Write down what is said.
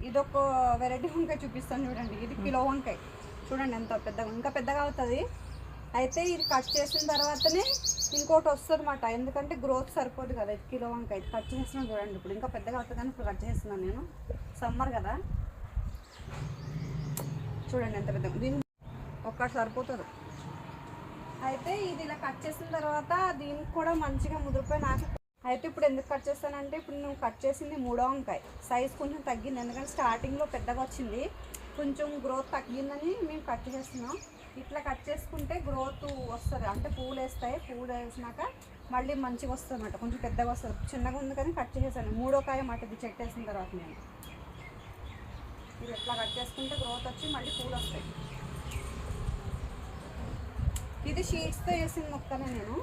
ఇదొక వెరైటీ వంకాయ చూపిస్తాను చూడండి. ఇది కిలో వంకాయ చూడండి ఎంత పెద్దగా, ఇంకా పెద్దగా అవుతుంది. అయితే ఇది కట్ చేసిన తర్వాతనే ఇంకోటి వస్తుంది అన్నమాట, ఎందుకంటే గ్రోత్ సరిపోదు కదా. ఇది కిలో వంకాయ కట్ చేస్తున్నాను చూడండి. ఇప్పుడు ఇంకా పెద్దగా అవుతుందని ఇప్పుడు కట్ చేస్తున్నాను నేను, సమ్మర్ కదా. చూడండి ఎంత పెద్దగా, దీని ఒక్కటి సరిపోతుంది. అయితే ఇది ఇలా కట్ చేసిన తర్వాత దీనికి కూడా మంచిగా ముదిరిపోయి నాకు. అయితే ఇప్పుడు ఎందుకు కట్ చేస్తానంటే, ఇప్పుడు నువ్వు కట్ చేసింది 3వ వంకాయ, సైజ్ కొంచెం తగ్గింది, ఎందుకంటే స్టార్టింగ్లో పెద్దగా వచ్చింది, కొంచెం గ్రోత్ తగ్గిందని మేము కట్ చేస్తున్నాం. ఇట్లా కట్ చేసుకుంటే గ్రోత్ వస్తుంది, అంటే పూలు వేస్తాయి. పూలు వేసినాక మళ్ళీ మంచిగా వస్తుంది అన్నమాట, కొంచెం పెద్దగా వస్తుంది. చిన్నగా ఉంది కానీ కట్ చేసేసాను. 3వ కాయ మాట ఇది చెట్టు వేసిన తర్వాత నేను ఇది ఎట్లా కట్ చేసుకుంటే గ్రోత్ వచ్చి మళ్ళీ పూలు వస్తాయి. ఇది షీట్స్తో వేసిన మొక్కనే నేను.